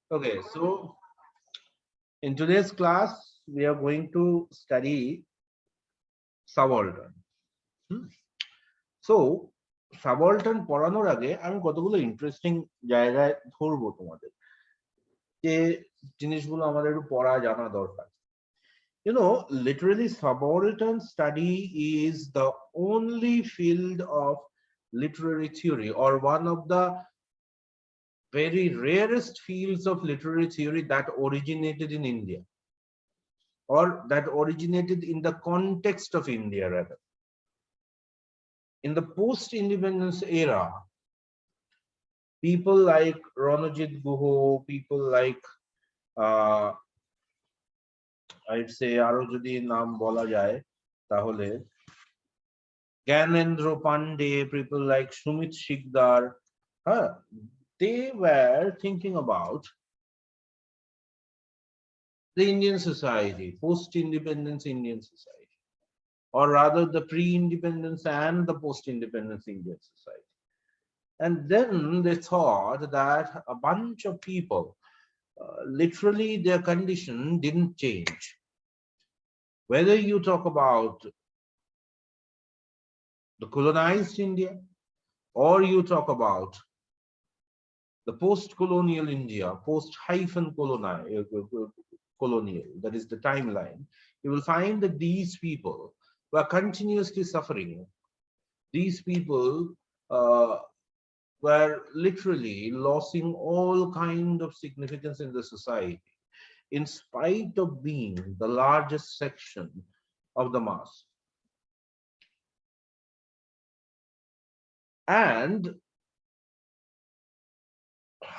Okay, so in today's class, we are going to study subaltern. Hmm? So, subaltern পড়ানোর আগে আমি কতগুলো interesting জায়গায় ধরবো তোমাদের যে জিনিসগুলো আমাদের একটু পড়া জানা দরকার literally subaltern study is the only field of literary theory or one of the very rarest fields of literary theory that originated in India or that originated in the context of India rather. In the post-independence era, people like Ranajit Guho, people like uh, I'd say আরো যদি নাম বলা যায় তাহলে Gyanendra Pandey, people like Sumit Shikdar, they were thinking about the Indian society, post-independence Indian society, or rather the pre-independence and the post-independence Indian society. And then they thought that a bunch of people, literally their condition didn't change. Whether you talk about the colonized India or you talk about the post-colonial India, post-hyphen colonial, that is the timeline, you will find that these people were continuously suffering. These people were literally losing all kind of significance in the society, in spite of being the largest section of the mass. And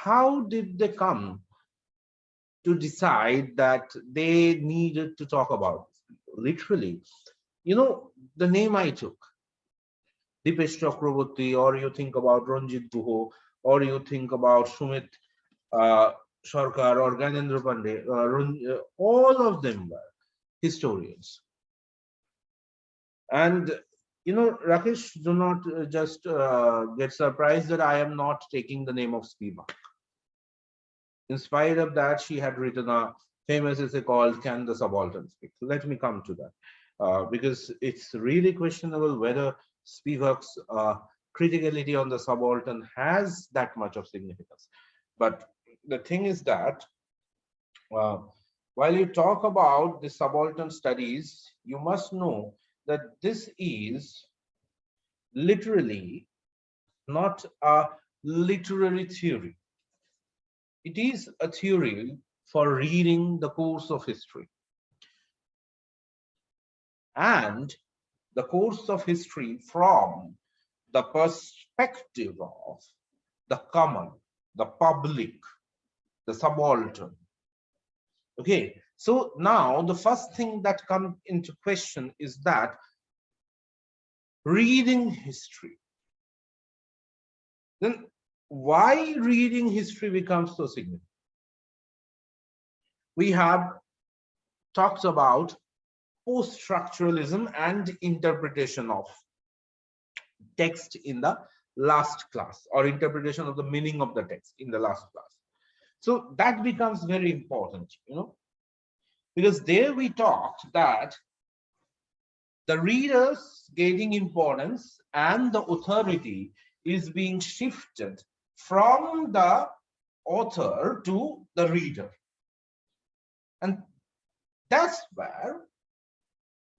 how did they come to decide that they needed to talk about this? Literally, the name I took, Dipesh Chakraborty, or you think about Ranjit Guho, or you think about Sumit uh, Sarkar or Gyanendra Pandey, all of them were historians. And Rakesh, do not just get surprised that I am not taking the name of Spivak. In spite of that, she had written a famous essay called Can the Subaltern Speak? Let me come to that. Because it's really questionable whether Spivak's criticality on the subaltern has that much of significance. But the thing is that uh, while you talk about the subaltern studies, you must know that this is literally not a literary theory. It is a theory for reading the course of history. And the course of history from the perspective of the common, the public, the subaltern. Okay, so now the first thing that comes into question is that reading history. Then why reading history becomes so significant? We have talked about post-structuralism and interpretation of text in the last class, or interpretation of the meaning of the text in the last class. So that becomes very important, because there we talked that the reader's gaining importance and the authority is being shifted from the author to the reader. And that's where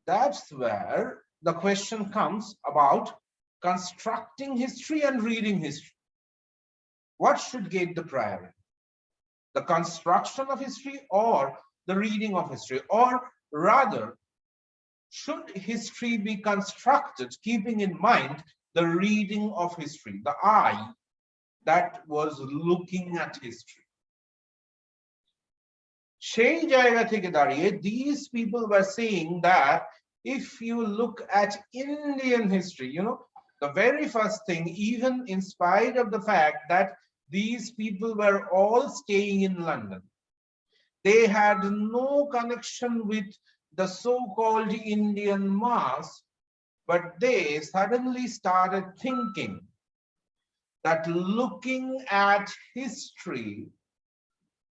the question comes about constructing history and reading history. What should get the priority? The construction of history or the reading of history? Or rather, should history be constructed keeping in mind the reading of history, the eye that was looking at history? সেই জায়গা থেকে দাঁড়িয়ে, these people were saying that if you look at Indian history, the very first thing, even in spite of the fact that these people were all staying in London, they had no connection with the so-called Indian mass, but they suddenly started thinking that looking at history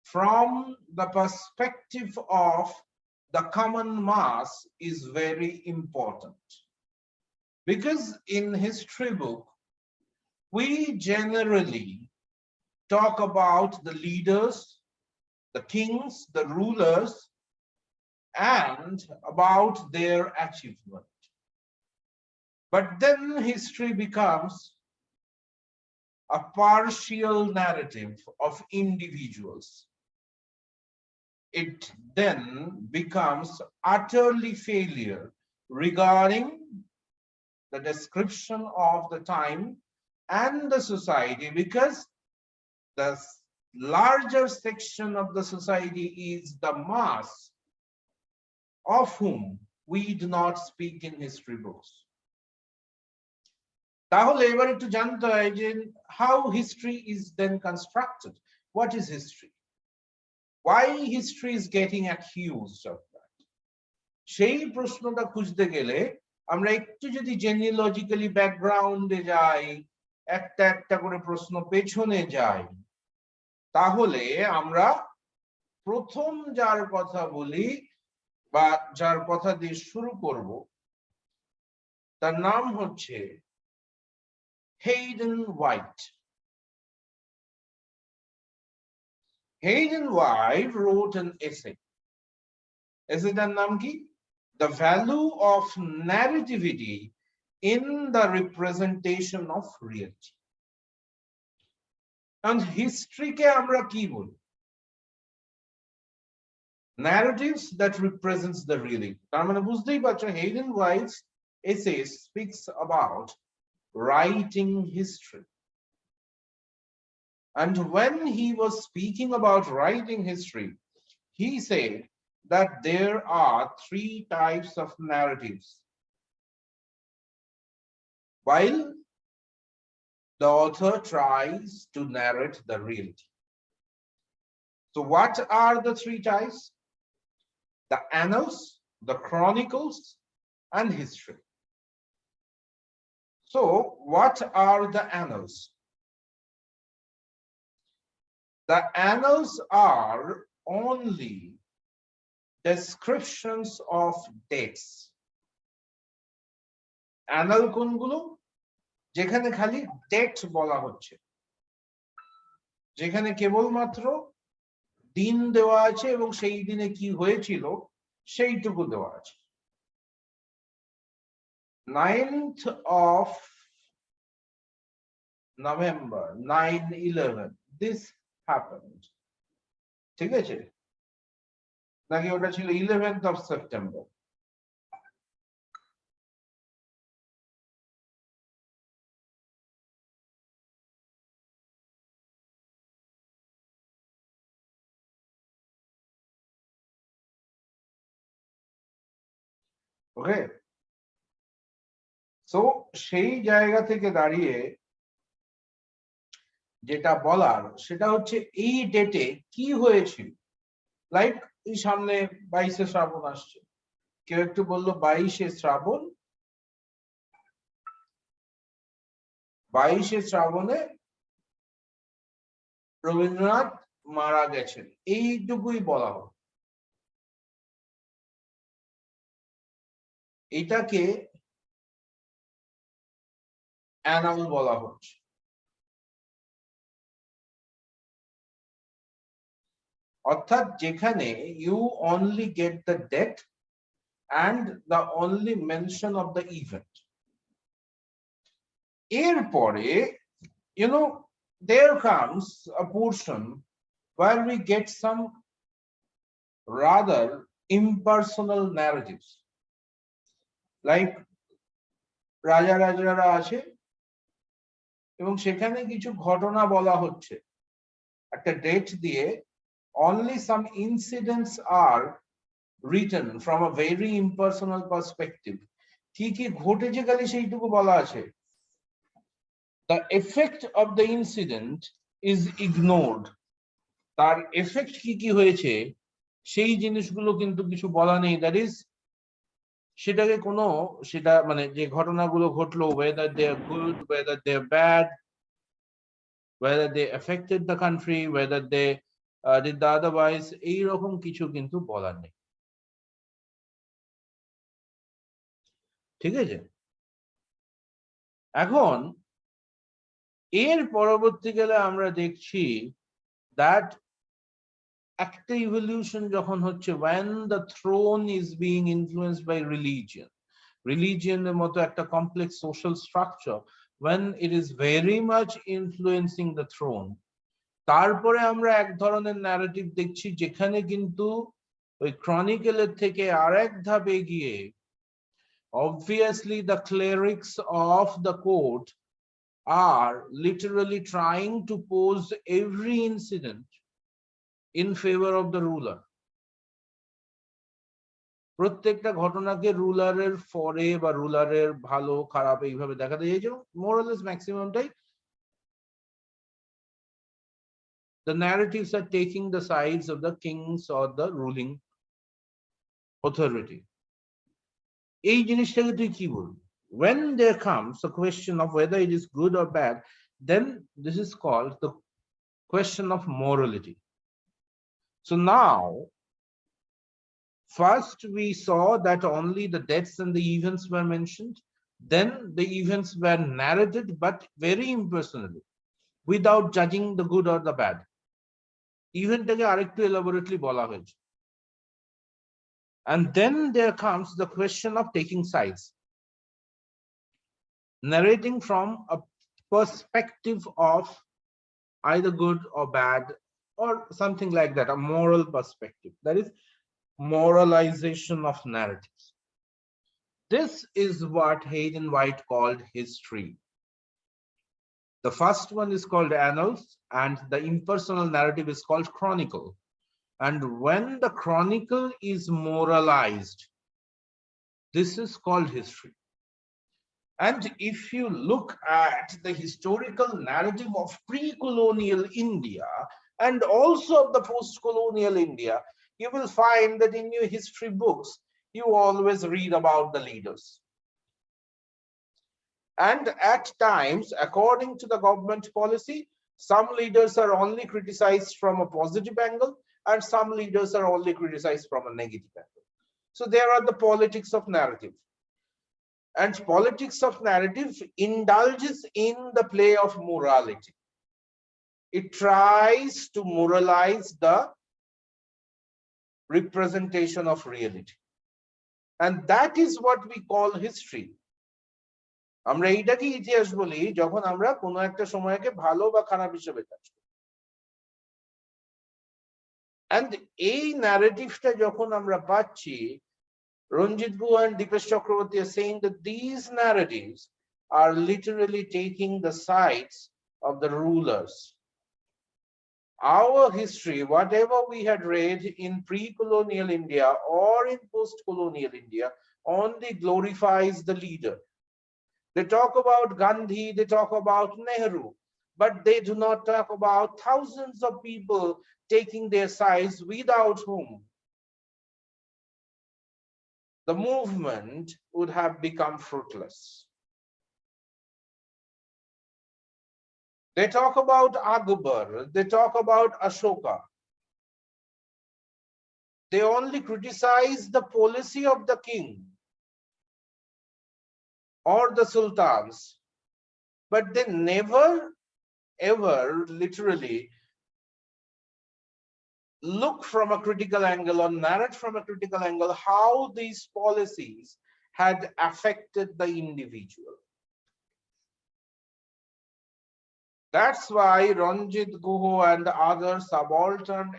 from the perspective of the common mass is very important. Because in history book, we generally talk about the leaders, the kings, the rulers, and about their achievement. But then history becomes a partial narrative of individuals. It then becomes utterly failure regarding the description of the time and the society, because the larger section of the society is the mass of whom we do not speak in history books. তাহলে এবার একটু জানতে হয় যে how history is then constructed. What is history? Why history is getting accused of that? সেই প্রশ্নটা খুঁজতে গেলে আমরা একটু যদি জেনিওলজিক্যালি ব্যাকগ্রাউন্ডে যাই, একটা একটা করে প্রশ্ন পেছনে যাই, তাহলে আমরা প্রথম যার কথা বলি বা যার কথা দিয়ে শুরু করব তার নাম হচ্ছে Hayden White. Hayden White wrote an essay. Essayটার নাম কি? The value of narrativity in the representation of reality. And history কে আমরা কি বলি? Narratives that represents the reality. তার মানে বুঝতেই পারছো, Hayden White's essay speaks about writing history. And when he was speaking about writing history, he said that there are three types of narratives. While the author tries to narrate the reality. So what are the three types? The annals, the chronicles, and history. So what are the annals? The annals are only descriptions of dates. Annal কোনগুলো? যেখানে খালি date বলা হচ্ছে, যেখানে কেবলমাত্র দিন দেওয়া আছে এবং সেই দিনে কি হয়েছিল সেইটুকু দেওয়া আছে। 9th of November 9/11 this happened, ঠিক আছে, নাকি ওটা ছিল 11th of September? Okay, so সেই জায়গা থেকে দাঁড়িয়ে যেটা বলার সেটা হচ্ছে এই ডেটে কি হয়েছিল। লাইক এই সামনে 22শে শ্রাবণ আসছে, কেউ একটু বললো 22শে শ্রাবণ, 22শে শ্রাবণে রবীন্দ্রনাথ মারা গেছেন, এইটুকুই বলা হোক। এটাকে অ্যানাল বলা হচ্ছে। অর্থাৎ যেখানে you only get the date and the only mention of the event. এরপরে there comes a portion where we get some rather impersonal narratives, like রাজা রাজারা আছে এবং সেখানে কিছু ঘটনা বলা হচ্ছে একটা ডেট দিয়ে, only some incidents are written from a very impersonal perspective. কি কি ঘটেছে খালি সেইটুকু বলা আছে, the effect of the incident is ignored. তার এফেক্ট কি কি হয়েছে সেই জিনিসগুলো কিন্তু কিছু বলা নেই। দ্যাট ইজ সেটাকে কোনো সেটা মানে যে ঘটনাগুলো ঘটলো, whether they are good, whether they are bad, whether they affected the country, whether they did the otherwise এইরকম কিছু কিন্তু বলার নেই। ঠিক আছে, এখন এর পরবর্তীকালে আমরা দেখছি that একটা ইভলিউশন যখন হচ্ছে when the throne is being influenced by religion এর মতো একটা complex social structure, when it is very much influencing the throne, তারপরে আমরা এক ধরনের ন্যারেটিভ দেখছি যেখানে কিন্তু ওই ক্রনিকলের থেকে আরেক ধাপ এগিয়ে obviously the clerics of the court are literally trying to pose every incident in favor of the ruler. প্রত্যেকটা ঘটনাকে রুলারের ফরে বা রুলারের ভালো খারাপ এইভাবে দেখাতে চাইছে, মোরালেস ম্যাক্সিমামটাই the narratives are taking the sides of the kings or the ruling authority. এই জিনিসটাকে তুই কি বলবি? When there comes a question of whether it is good or bad, then this is called the question of morality. So now, first we saw that only the deaths and the events were mentioned. Then the events were narrated, but very impersonally, without judging the good or the bad. Eventটাকে আরেকটু elaborately বলা হয়েছে। And then there comes the question of taking sides, narrating from a perspective of either good or bad or something like that, a moral perspective, that is moralization of narratives. This is what Hayden White called history. The first one is called annals and the impersonal narrative is called chronicle. And when the chronicle is moralized, this is called history. And if you look at the historical narrative of pre-colonial India and also of the post-colonial India, you will find that in your history books, you always read about the leaders. And at times, according to the government policy, some leaders are only criticized from a positive angle and some leaders are only criticized from a negative angle. So there are the politics of narrative. And politics of narrative indulges in the play of morality. It tries to moralize the representation of reality. And that is what we call history. আমরা এইটাকে ইতিহাস বলি যখন আমরা কোনো একটা সময়কে ভালো বা খারাপ হিসেবে কাজ করি। And এই ন্যারেটিভটা যখন আমরা পাচ্ছি, Ranjit Guha and Dipesh Chakraborty are saying that these narratives are literally taking the sides of the rulers. Our history, whatever we had read in pre-colonial India or in post-colonial India, only glorifies the leader. They talk about Gandhi, they talk about Nehru, but they do not talk about thousands of people taking their sides without whom the movement would have become fruitless. They talk about Akbar, they talk about Ashoka. They only criticize the policy of the king or the sultans, but they never ever literally look from a critical angle or narrate from a critical angle how these policies had affected the individual. That's why Ranjit Guha and other subaltern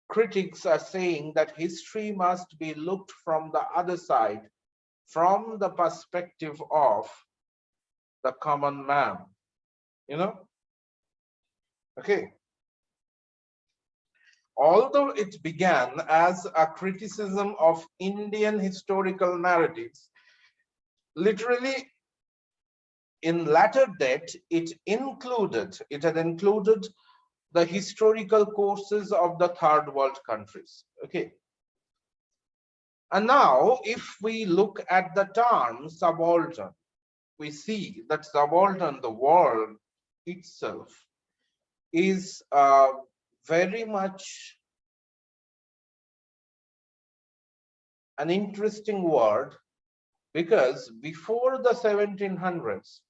critics are saying that history must be looked from the other side, from the perspective of the common man, you know? Okay. Although it began as a criticism of Indian historical narratives, literally in latter date, it had included the historical courses of the third world countries. Okay. And now, if we look at the term subaltern, we see that subaltern, the word itself, is very much an interesting word, because before the 1700s,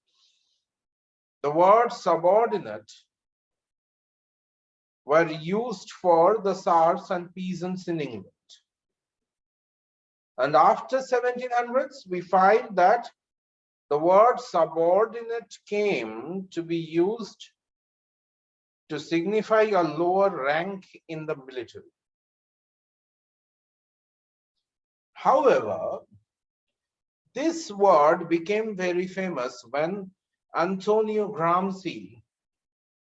the word subordinate were used for the serfs and peasants in England. And after 1700s, we find that the word subordinate came to be used to signify a lower rank in the military. However, this word became very famous when Antonio Gramsci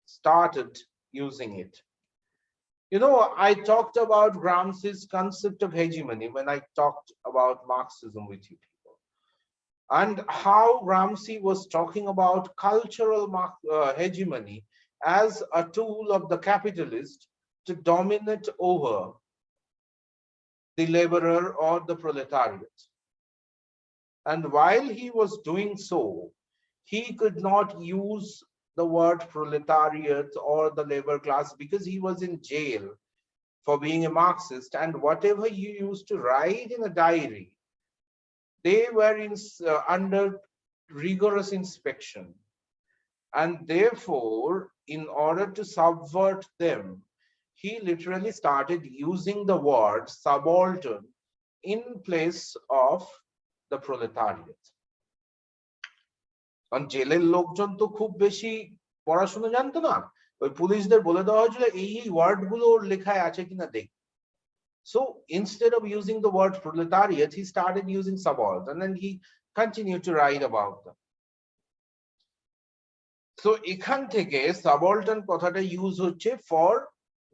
started using it. You know, I talked about Gramsci's concept of hegemony when I talked about Marxism with you people, and how Gramsci was talking about cultural hegemony as a tool of the capitalist to dominate over the laborer or the proletariat. And while he was doing so, he could not use the word proletariat or the labor class because he was in jail for being a Marxist, and whatever he used to write in a diary, they were under rigorous inspection. And therefore, in order to subvert them, he literally started using the word subaltern in place of the proletariat. কারণ জেলের লোকজন তো খুব বেশি পড়াশোনা জানতো না, ওই পুলিশদের বলে দেওয়া হয়েছিল এই ওয়ার্ড গুলো ওর লেখায় আছে কিনা দেখ। So instead of using the word proletariat, he started using subaltern, and he continued to write about them. So এখান থেকে subaltern কথাটা ইউজ হচ্ছে for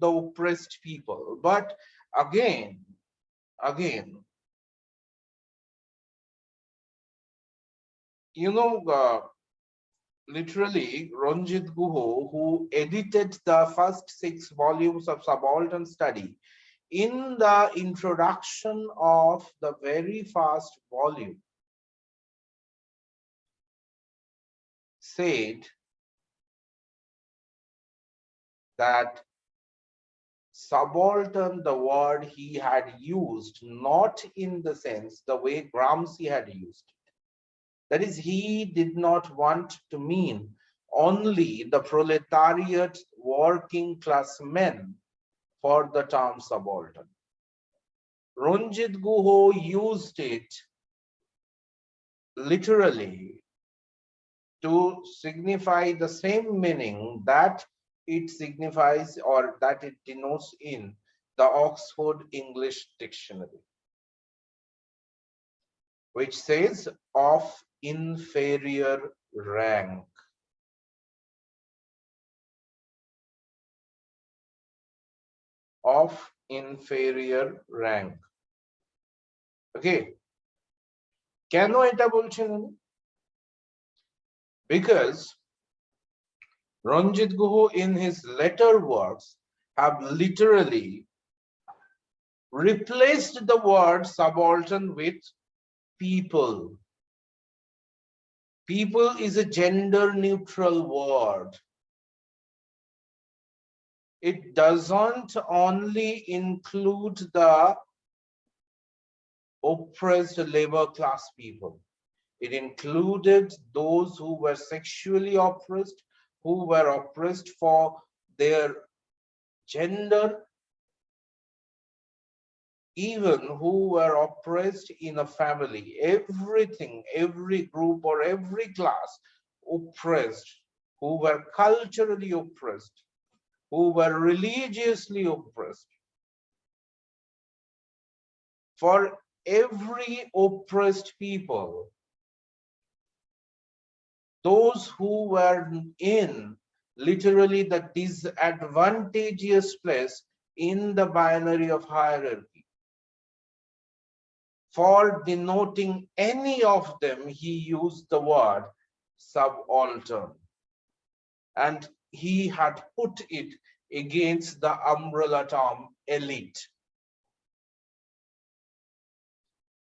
the oppressed people. But again, you know, literally Ranjit Guha, who edited the first 6 volumes of subaltern study, in the introduction of the very first volume, said that subaltern, the word he had used, not in the sense the way Gramsci had used it. That is, he did not want to mean only the proletariat working class men for the term subaltern. Ranjit Guha used it literally to signify the same meaning that it signifies or that it denotes in the Oxford English Dictionary, which says of inferior rank. Of inferior rank. Okay, কেন এটা বলছেন উনি? Because Ranjit Guha in his later works have literally replaced the word subaltern with people. People is a gender neutral word. It doesn't only include the oppressed labor class people. It included those who were sexually oppressed, who were oppressed for their gender, even who were oppressed in a family. Everything, every group or every class oppressed, who were culturally oppressed, who were religiously oppressed. For every oppressed people, those who were in literally the disadvantageous place in the binary of hierarchy, for denoting any of them, he used the word subaltern, and he had put it against the umbrella term elite.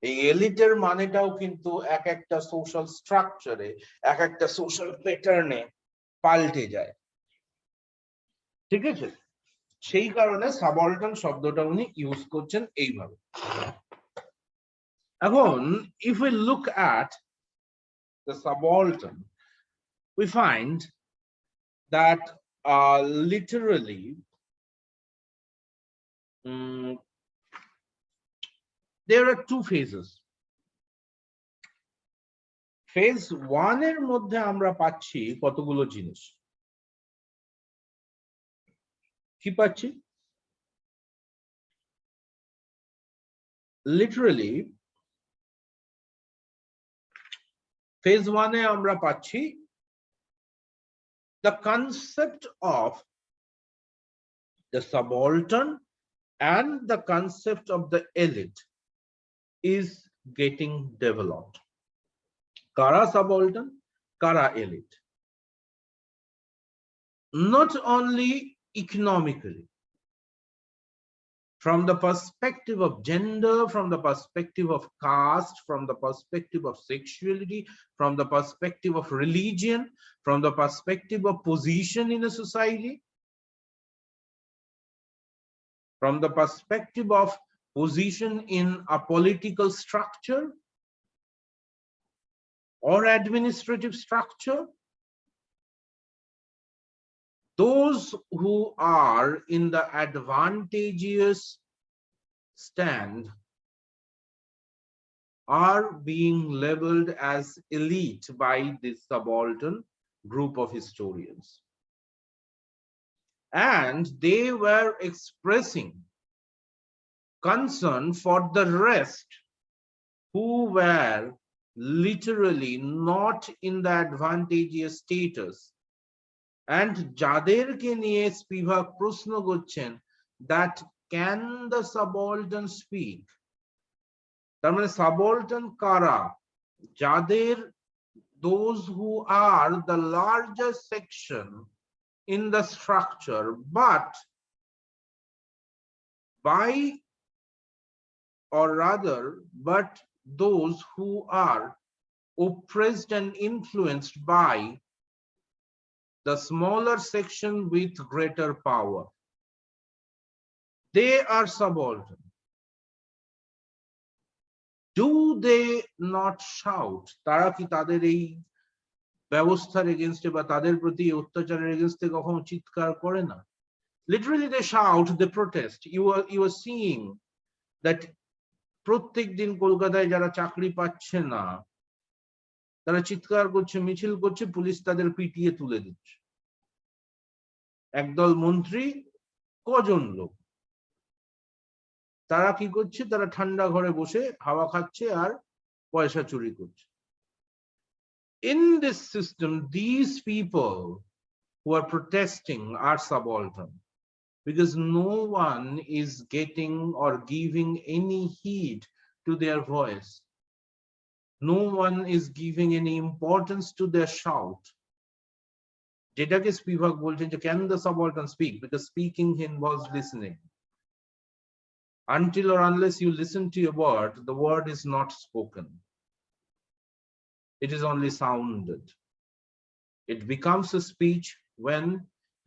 এই এলিটের মানেটাও কিন্তু এক একটা social স্ট্রাকচারে, এক একটা social প্যাটার্নে পাল্টে যায়, ঠিক আছে? সেই কারণে সাবঅল্টার্ন শব্দটা উনি ইউজ করছেন এইভাবে। এখন if we look at the subaltern, we find that literally there are two phases. Phase 1 এর মধ্যে আমরা পাচ্ছি কতগুলো জিনিস। কি পাচ্ছি? লিটারালি ফেজ 1 এ আমরা পাচ্ছি the concept of the subaltern and the concept of the elite is getting developed. Kara subaltern, Kara elite. Not only economically, from the perspective of gender, from the perspective of caste, from the perspective of sexuality, from the perspective of religion, from the perspective of position in a society, from the perspective of position in a political structure or administrative structure. Those who are in the advantageous stand are being labeled as elite by this subaltern group of historians. And they were expressing concern for the rest who were literally not in the advantageous status. And যাদেরকে নিয়ে Spivak প্রশ্ন করছেন that can the subaltern speak? তার মানে subaltern কারা? যাদের those who are the largest section in the structure, but by or rather but those who are oppressed and influenced by the smaller section with greater power. They are subaltern. Do they not shout? তারা কি তাদের এই ব্যবস্থার এগেইনস্টে বা তাদের প্রতি অত্যাচারের এগেইনস্টে কখনো চিৎকার করে না? Literally they shout, they protest. You are seeing that প্রত্যেক দিন কলকাতায় যারা চাকরি পাচ্ছে না তারা চিৎকার করছে, মিছিল করছে, পুলিশ তাদের পিটিয়ে তুলে দিচ্ছে। একদল মন্ত্রী, কজন লোক, তারা কি করছে? তারা ঠান্ডা ঘরে বসে হাওয়া খাচ্ছে আর পয়সা চুরি করছে। In this system, these people who are protesting are subaltern because no one is getting or giving any heed to their voice. No one is giving any importance to their shout. যেটাকে Spivak বলছেন যে can the subaltern speak? Because speaking involves listening. Until or unless you listen to a word, the word is not spoken. It is only sounded. It becomes a speech when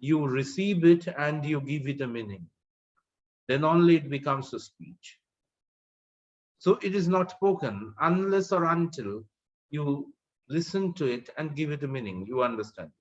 you receive it and you give it a meaning. Then only it becomes a speech. So it is not spoken unless or until you listen to it and give it a meaning. You understand?